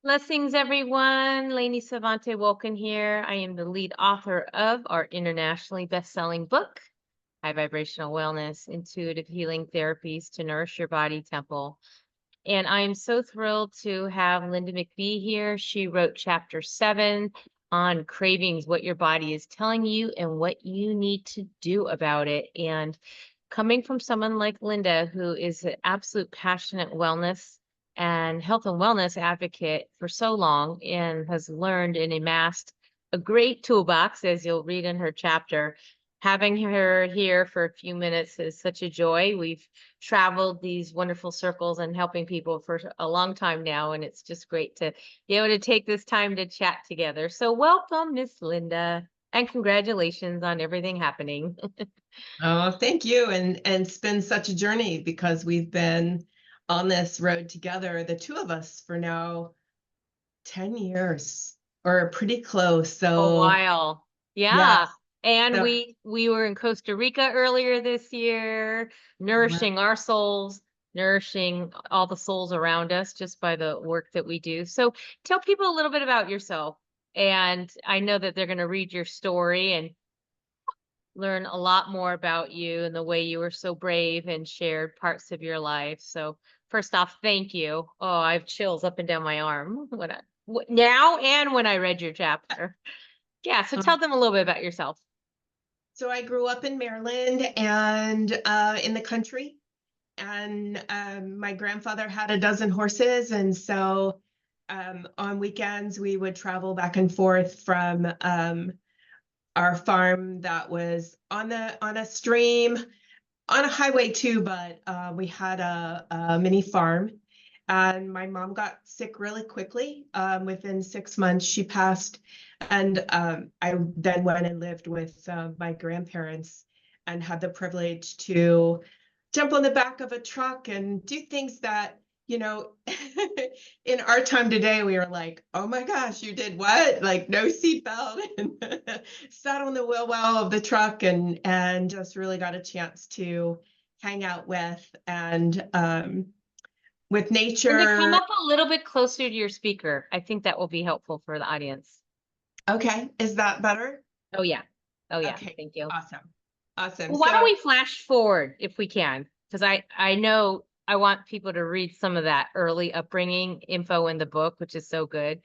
Blessings, everyone. Lainie Sevante Wulkan here. I am the lead author of our internationally best-selling book, High Vibrational Wellness, Intuitive Healing Therapies to Nourish Your Body Temple. And I am so thrilled to have Linda McBee here. She wrote chapter 7 on cravings, what your body is telling you and what you need to do about it. And coming from someone like Linda, who is an absolute passionate wellness and health and wellness advocate for so long and has learned and amassed a great toolbox, as you'll read in her chapter. Having her here for a few minutes is such a joy. We've traveled these wonderful circles and helping people for a long time now, and it's just great to be able to take this time to chat together. So welcome, Miss Linda, and congratulations on everything happening. Oh, thank you. And it's been such a journey because we've been on this road together, the two of us, for now 10 years or pretty close. A So while. Yeah. yes. And So, we were in Costa Rica earlier this year, nourishing our souls, nourishing all the souls around us just by the work that we do. So tell people a little bit about yourself. And I know that they're going to read your story and learn a lot more about you and the way you were so brave and shared parts of your life. So first off, thank you. Oh, I have chills up and down my arm now and when I read your chapter. Yeah, so tell um, them a little bit about yourself. so I grew up in Maryland and in the country. And my grandfather had a dozen horses. And so on weekends, we would travel back and forth from our farm that was on a stream on a highway too, but we had a mini farm. And my mom got sick really quickly. Within 6 months, she passed. And I then went and lived with my grandparents and had the privilege to jump on the back of a truck and do things that, you know, in our time today, we were like, oh my gosh, you did what? Like no seatbelt and sat on the wheel well of the truck and just really got a chance to hang out with And to come nature. up a little bit closer to your speaker, I think that will be helpful for the audience. Okay, is that better? Oh, yeah. Oh, yeah. Okay, Thank you. awesome. Awesome. Well, why don't So we flash forward if we can? Because I know I want people to read some of that early upbringing info in the book, which is so good.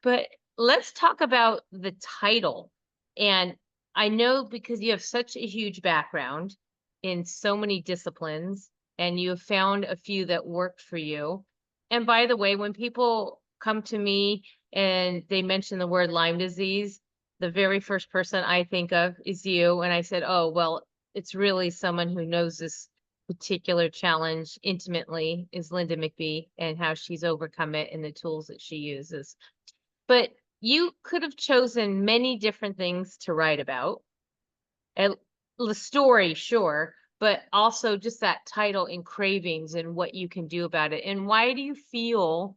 But let's talk about the title. And I know because you have such a huge background in so many disciplines, and you have found a few that worked for you. And by the way, when people come to me and they mention the word Lyme disease, the very first person I think of is you. And I said, oh, well, it's really someone who knows this particular challenge intimately is Linda McBee and how she's overcome it and the tools that she uses. But you could have chosen many different things to write about. And the story, sure, but also just that title and cravings and what you can do about it. And why do you feel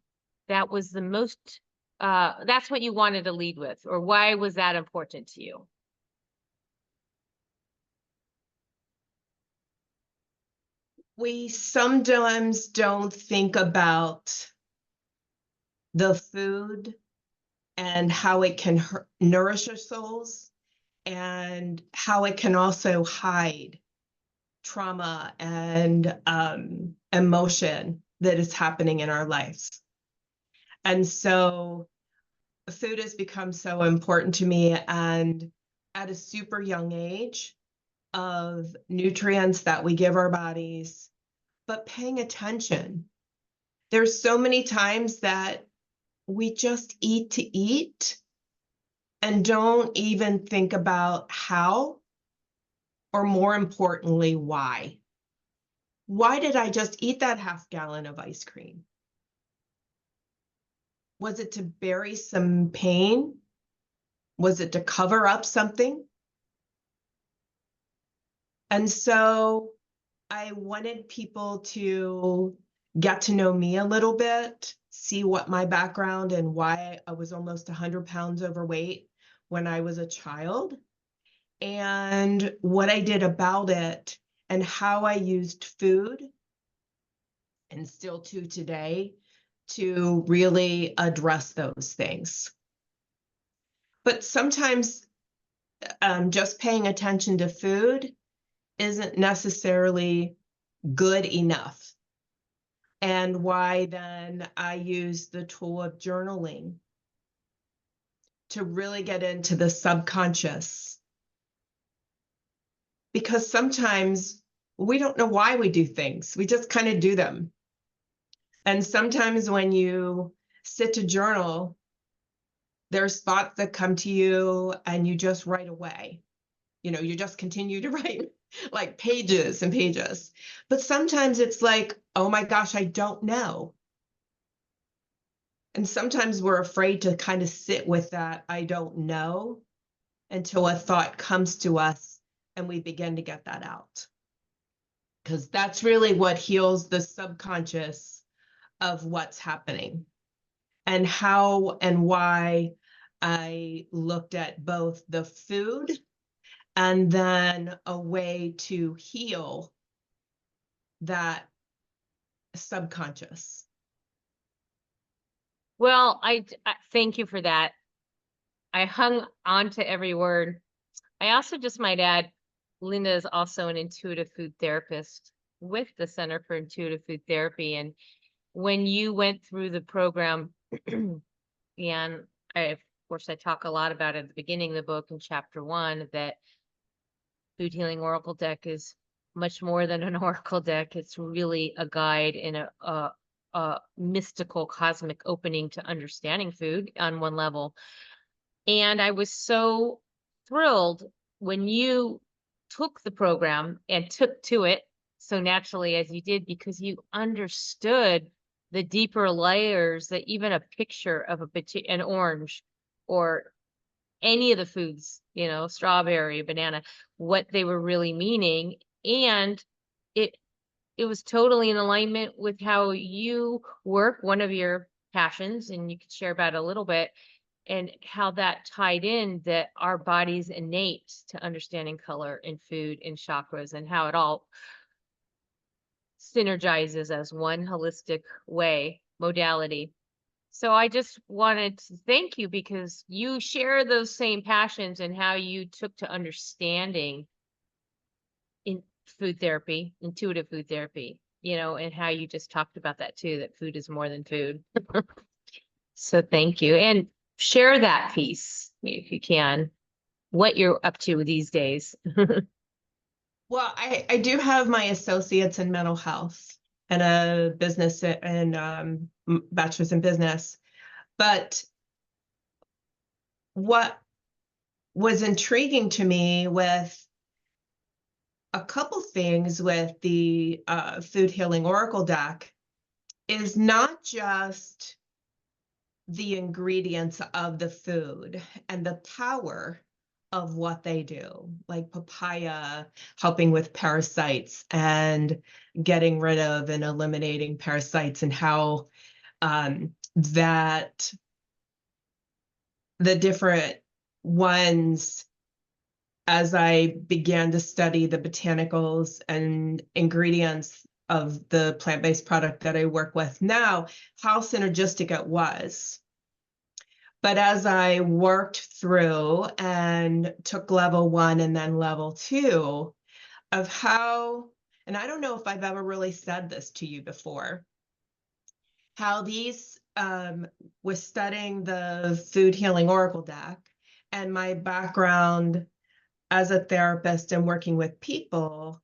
that was the most, that's what you wanted to lead with, or why was that important to you? we sometimes don't think about the food and how it can nourish our souls and how it can also hide trauma and emotion that is happening in our lives. And so food has become so important to me. And at a super young age, of nutrients that we give our bodies, but paying attention. There's so many times that we just eat to eat and don't even think about how, or more importantly, why. Why did I just eat that half gallon of ice cream? Was it to bury some pain? Was it to cover up something? And so I wanted people to get to know me a little bit, see what my background and why I was almost 100 pounds overweight when I was a child, and what I did about it, and how I used food, and still to today, to really address those things. But sometimes just paying attention to food isn't necessarily good enough. And why then I use the tool of journaling to really get into the subconscious. Because sometimes we don't know why we do things. We just kind of do them. And sometimes when you sit to journal, there's thoughts that come to you and you just write away. You just continue to write like pages and pages. But sometimes it's like, oh my gosh, I don't know. And sometimes we're afraid to kind of sit with that I don't know until a thought comes to us and we begin to get that out. Because that's really what heals the subconscious of what's happening and how and why I looked at both the food and then a way to heal that subconscious. Well, I thank you for that. I hung on to every word. I also just might add, Linda is also an intuitive food therapist with the Center for Intuitive Food Therapy. And when you went through the program, and of course, I talk a lot about it at the beginning of the book in chapter 1, that Food Healing Oracle deck is much more than an oracle deck. It's really a guide and a mystical cosmic opening to understanding food on one level. And I was so thrilled when you took the program and took to it so naturally as you did, because you understood the deeper layers that even a picture of an orange or any of the foods, strawberry, banana, what they were really meaning. And it was totally in alignment with how you work, one of your passions, and you could share about it a little bit, and how that tied in, that our body's innate to understanding color and food and chakras, and how it all synergizes as one holistic modality. So I just wanted to thank you because you share those same passions and how you took to understanding in food therapy, intuitive food therapy, and how you just talked about that too, that food is more than food. So thank you. And share that piece if you can, what you're up to these days. Well, I do have my associates in mental health and a business and bachelor's in business. But what was intriguing to me with a couple things with the Food Healing Oracle deck is not just the ingredients of the food and the power of what they do, like papaya helping with parasites and getting rid of and eliminating parasites, and how that the different ones, as I began to study the botanicals and ingredients of the plant-based product that I work with now, how synergistic it was. But as I worked through and took level 1 and then level 2 of how, and I don't know if I've ever really said this to you before, how these, with studying the Food Healing Oracle deck and my background as a therapist and working with people,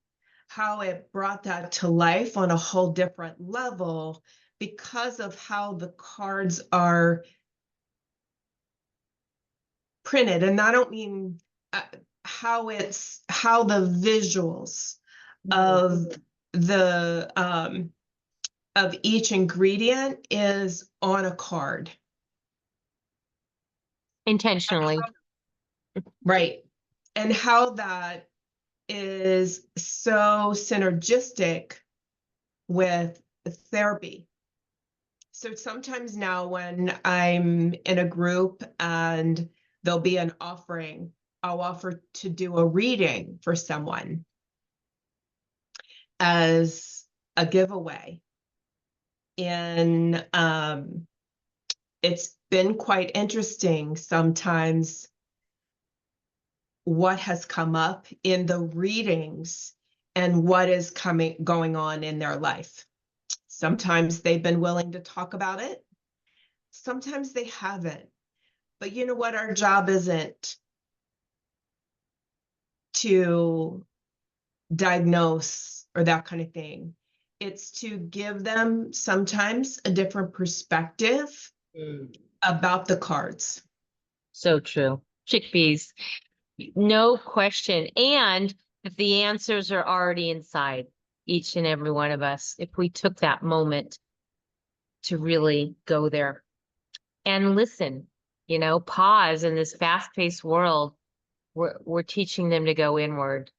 how it brought that to life on a whole different level because of how the cards are printed. And I don't mean how the visuals of the of each ingredient is on a card Intentionally. right, and how that is so synergistic with therapy. So sometimes now when I'm in a group and there'll be an offering, I'll offer to do a reading for someone as a giveaway. in, it's been quite interesting sometimes what has come up in the readings and what is going on in their life. Sometimes they've been willing to talk about it. Sometimes they haven't. But you know what? Our job isn't to diagnose or that kind of thing. It's to give them sometimes a different perspective about the cards. So true. Chickpeas, no question. And if the answers are already inside each and every one of us, if we took that moment to really go there and listen, pause in this fast-paced world, we're teaching them to go inward.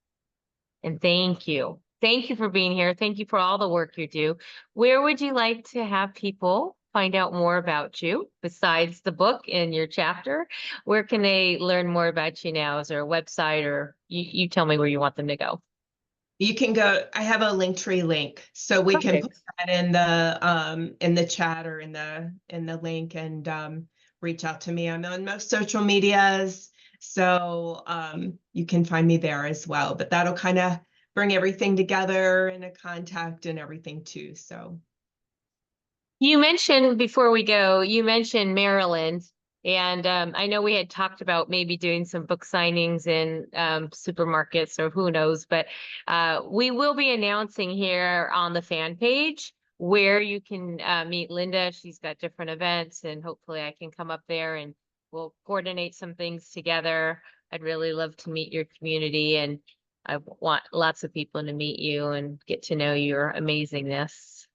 And thank you. Thank you for being here. Thank you for all the work you do. Where would you like to have people find out more about you besides the book and your chapter? Where can they learn more about you now? Is there a website, or you tell me where you want them to go? You can go, I have a Linktree link, so we can put that in the chat or in the link, and reach out to me. I'm on most social medias, so you can find me there as well. But that'll kind of bring everything together in a contact and everything too. So You mentioned before we go, you mentioned Maryland, and I know we had talked about maybe doing some book signings in supermarkets or who knows, but we will be announcing here on the fan page where you can meet Linda. She's got different events, and hopefully I can come up there and we'll coordinate some things together. I'd really love to meet your community, and I want lots of people to meet you and get to know your amazingness.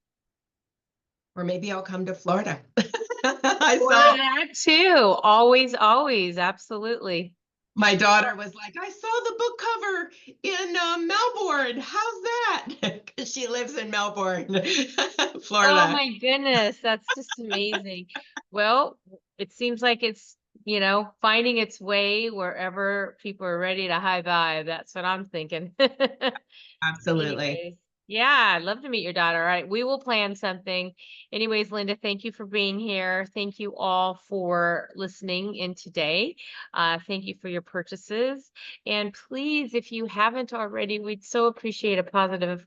or maybe I'll come to Florida. Or that too. Always, always. Absolutely. My daughter was like, I saw the book cover in Melbourne. How's that? Because she lives in Melbourne, Oh Florida. my goodness. That's just amazing. Well, it seems like it's, finding its way wherever people are ready to high vibe. That's what I'm thinking. Absolutely. Anyways, yeah, I'd love to meet your daughter. All right, we will plan something. Anyways, Linda, thank you for being here. Thank you all for listening in today. Thank you for your purchases. And please, if you haven't already, we'd so appreciate a positive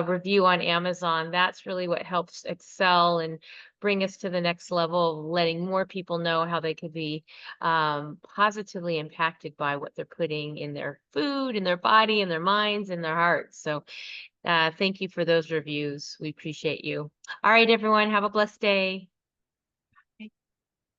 review on Amazon. That's really what helps excel and bring us to the next level, of letting more people know how they could be positively impacted by what they're putting in their food, in their body, in their minds, in their hearts. So thank you for those reviews. We appreciate you. All right, everyone, have a blessed day.